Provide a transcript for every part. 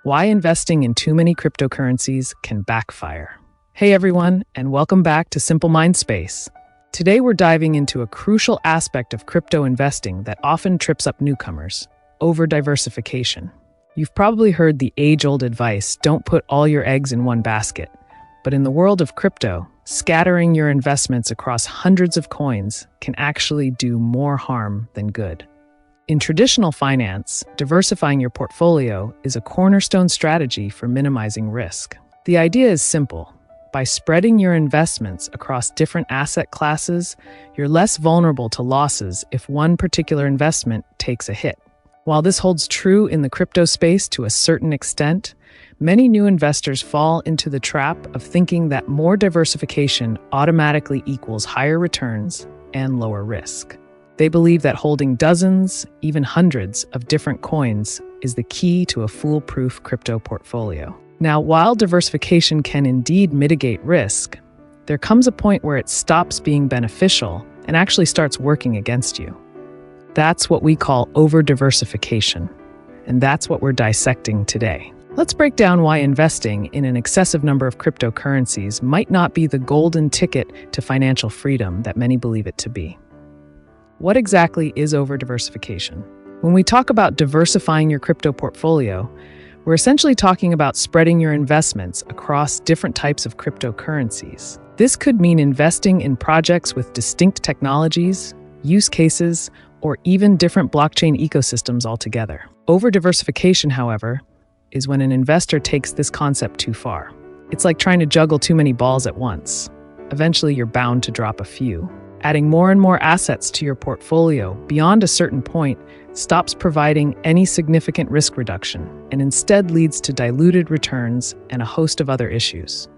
Why investing in too many cryptocurrencies can backfire. Hey everyone, and welcome back to Simple Mind Space. Today we're diving into a crucial aspect of crypto investing that often trips up newcomers: over-diversification. You've probably heard the age-old advice, don't put all your eggs in one basket. But in the world of crypto, scattering your investments across hundreds of coins can actually do more harm than good. In traditional finance, diversifying your portfolio is a cornerstone strategy for minimizing risk. The idea is simple. By spreading your investments across different asset classes, you're less vulnerable to losses if one particular investment takes a hit. While this holds true in the crypto space to a certain extent, many new investors fall into the trap of thinking that more diversification automatically equals higher returns and lower risk. They believe that holding dozens, even hundreds of different coins is the key to a foolproof crypto portfolio. Now, while diversification can indeed mitigate risk, there comes a point where it stops being beneficial and actually starts working against you. That's what we call over-diversification, and that's what we're dissecting today. Let's break down why investing in an excessive number of cryptocurrencies might not be the golden ticket to financial freedom that many believe it to be. What exactly is over-diversification? When we talk about diversifying your crypto portfolio, we're essentially talking about spreading your investments across different types of cryptocurrencies. This could mean investing in projects with distinct technologies, use cases, or even different blockchain ecosystems altogether. Over-diversification, however, is when an investor takes this concept too far. It's like trying to juggle too many balls at once. Eventually, you're bound to drop a few. Adding more and more assets to your portfolio beyond a certain point stops providing any significant risk reduction and instead leads to diluted returns and a host of other issues.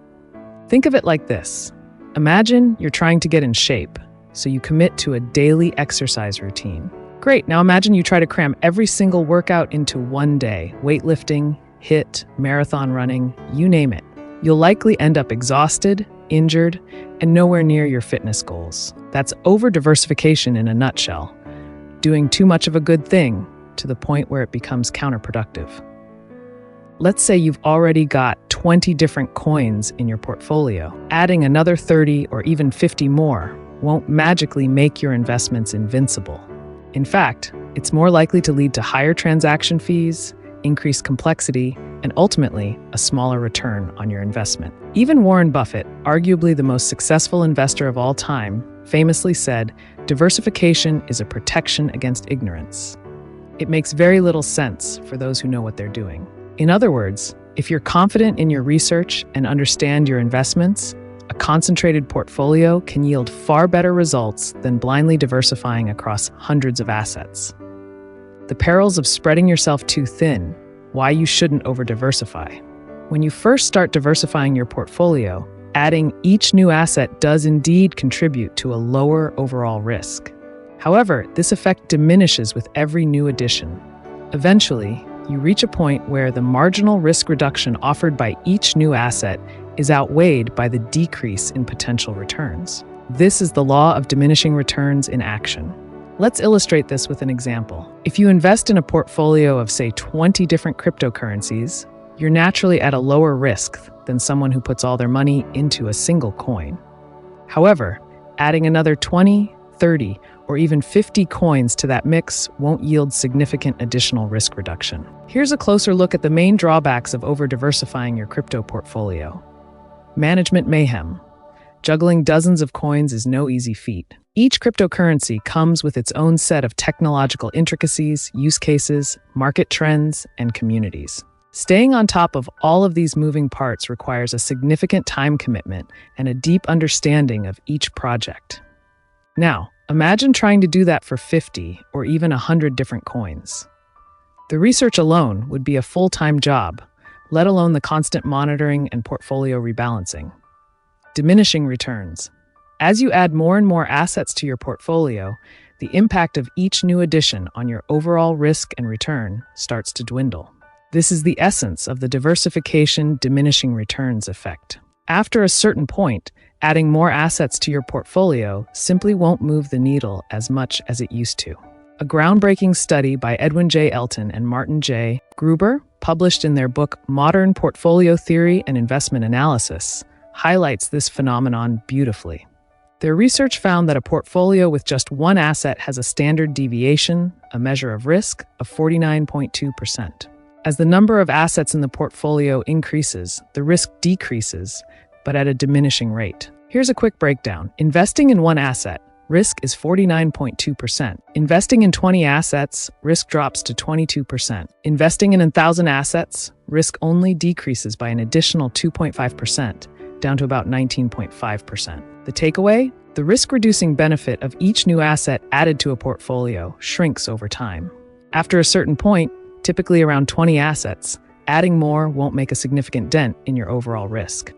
Think of it like this. Imagine you're trying to get in shape, so you commit to a daily exercise routine. Great, now imagine you try to cram every single workout into one day: weightlifting, HIIT, marathon running, you name it. You'll likely end up exhausted, injured, and nowhere near your fitness goals. That's over-diversification in a nutshell, doing too much of a good thing to the point where it becomes counterproductive. Let's say you've already got 20 different coins in your portfolio. Adding another 30 or even 50 more won't magically make your investments invincible. In fact, it's more likely to lead to higher transaction fees, increased complexity, and ultimately, a smaller return on your investment. Even Warren Buffett, arguably the most successful investor of all time, famously said, "Diversification is a protection against ignorance." It makes very little sense for those who know what they're doing. In other words, if you're confident in your research and understand your investments, a concentrated portfolio can yield far better results than blindly diversifying across hundreds of assets. The perils of spreading yourself too thin, why you shouldn't over-diversify. When you first start diversifying your portfolio, adding each new asset does indeed contribute to a lower overall risk. However, this effect diminishes with every new addition. Eventually, you reach a point where the marginal risk reduction offered by each new asset is outweighed by the decrease in potential returns. This is the law of diminishing returns in action. Let's illustrate this with an example. If you invest in a portfolio of, say, 20 different cryptocurrencies, you're naturally at a lower risk than someone who puts all their money into a single coin. However, adding another 20, 30, or even 50 coins to that mix won't yield significant additional risk reduction. Here's a closer look at the main drawbacks of over-diversifying your crypto portfolio. Management mayhem. Juggling dozens of coins is no easy feat. Each cryptocurrency comes with its own set of technological intricacies, use cases, market trends, and communities. Staying on top of all of these moving parts requires a significant time commitment and a deep understanding of each project. Now, imagine trying to do that for 50 or even 100 different coins. The research alone would be a full-time job, let alone the constant monitoring and portfolio rebalancing. Diminishing returns. As you add more and more assets to your portfolio, the impact of each new addition on your overall risk and return starts to dwindle. This is the essence of the diversification diminishing returns effect. After a certain point, adding more assets to your portfolio simply won't move the needle as much as it used to. A groundbreaking study by Edwin J. Elton and Martin J. Gruber published in their book Modern Portfolio Theory and Investment Analysis, highlights this phenomenon beautifully. Their research found that a portfolio with just one asset has a standard deviation, a measure of risk, of 49.2%. As the number of assets in the portfolio increases, the risk decreases, but at a diminishing rate. Here's a quick breakdown. Investing in one asset, risk is 49.2%. Investing in 20 assets, risk drops to 22%. Investing in 1,000 assets, risk only decreases by an additional 2.5%, down to about 19.5%. The takeaway? The risk-reducing benefit of each new asset added to a portfolio shrinks over time. After a certain point, typically around 20 assets, adding more won't make a significant dent in your overall risk.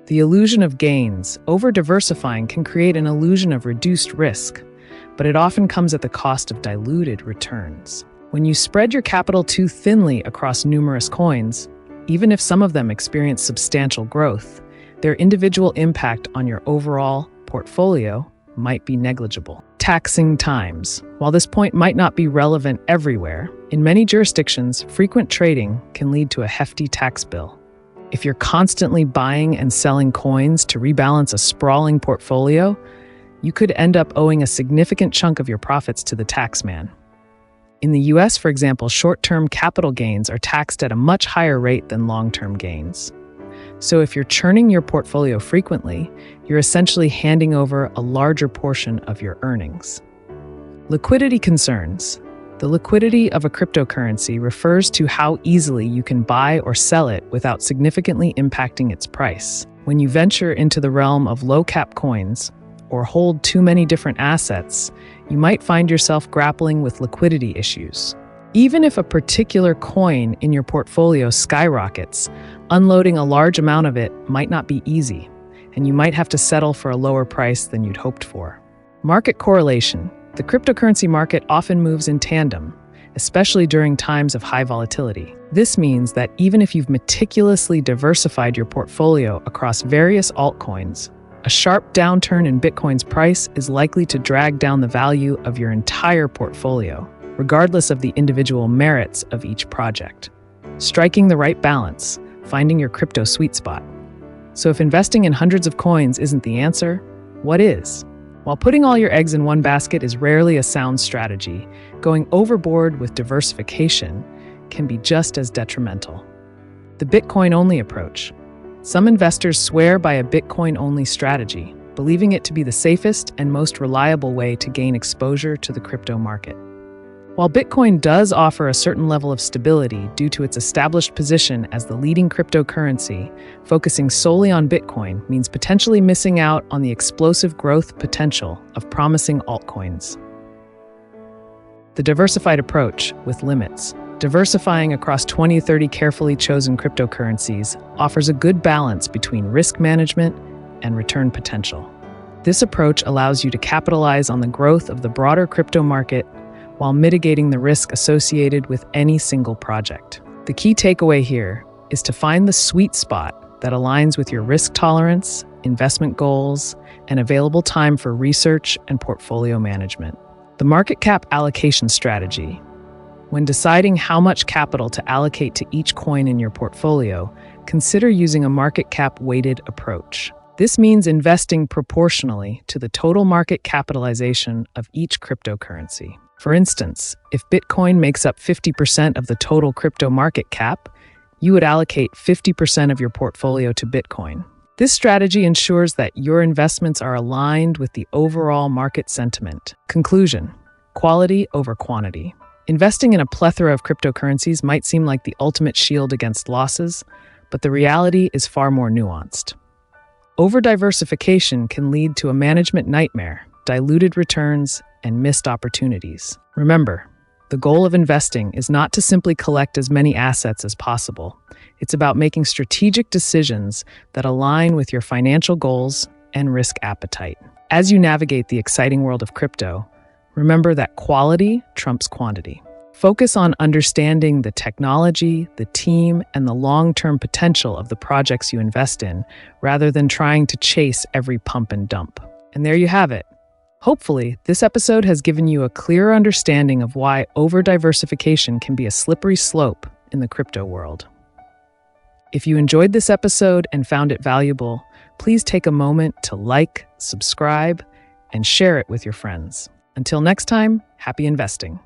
The illusion of gains, over-diversifying can create an illusion of reduced risk, but it often comes at the cost of diluted returns. When you spread your capital too thinly across numerous coins, even if some of them experience substantial growth, their individual impact on your overall portfolio might be negligible. Taxing times. While this point might not be relevant everywhere, in many jurisdictions, frequent trading can lead to a hefty tax bill. If you're constantly buying and selling coins to rebalance a sprawling portfolio, you could end up owing a significant chunk of your profits to the taxman. In the US, for example, short-term capital gains are taxed at a much higher rate than long-term gains. So if you're churning your portfolio frequently, you're essentially handing over a larger portion of your earnings. Liquidity concerns. The liquidity of a cryptocurrency refers to how easily you can buy or sell it without significantly impacting its price. When you venture into the realm of low-cap coins or hold too many different assets, you might find yourself grappling with liquidity issues. Even if a particular coin in your portfolio skyrockets, unloading a large amount of it might not be easy, and you might have to settle for a lower price than you'd hoped for. Market correlation. The cryptocurrency market often moves in tandem, especially during times of high volatility. This means that even if you've meticulously diversified your portfolio across various altcoins, a sharp downturn in Bitcoin's price is likely to drag down the value of your entire portfolio, regardless of the individual merits of each project. Striking the right balance, finding your crypto sweet spot. So if investing in hundreds of coins isn't the answer, what is? While putting all your eggs in one basket is rarely a sound strategy, going overboard with diversification can be just as detrimental. The Bitcoin-only approach. Some investors swear by a Bitcoin-only strategy, believing it to be the safest and most reliable way to gain exposure to the crypto market. While Bitcoin does offer a certain level of stability due to its established position as the leading cryptocurrency, focusing solely on Bitcoin means potentially missing out on the explosive growth potential of promising altcoins. The diversified approach with limits. Diversifying across 20 to 30 carefully chosen cryptocurrencies offers a good balance between risk management and return potential. This approach allows you to capitalize on the growth of the broader crypto market while mitigating the risk associated with any single project. The key takeaway here is to find the sweet spot that aligns with your risk tolerance, investment goals, and available time for research and portfolio management. The market cap allocation strategy. When deciding how much capital to allocate to each coin in your portfolio, consider using a market cap weighted approach. This means investing proportionally to the total market capitalization of each cryptocurrency. For instance, if Bitcoin makes up 50% of the total crypto market cap, you would allocate 50% of your portfolio to Bitcoin. This strategy ensures that your investments are aligned with the overall market sentiment. Conclusion: quality over quantity. Investing in a plethora of cryptocurrencies might seem like the ultimate shield against losses, but the reality is far more nuanced. Over-diversification can lead to a management nightmare, diluted returns, and missed opportunities. Remember, the goal of investing is not to simply collect as many assets as possible. It's about making strategic decisions that align with your financial goals and risk appetite. As you navigate the exciting world of crypto, remember that quality trumps quantity. Focus on understanding the technology, the team, and the long-term potential of the projects you invest in, rather than trying to chase every pump and dump. And there you have it. Hopefully, this episode has given you a clearer understanding of why over-diversification can be a slippery slope in the crypto world. If you enjoyed this episode and found it valuable, please take a moment to like, subscribe, and share it with your friends. Until next time, happy investing.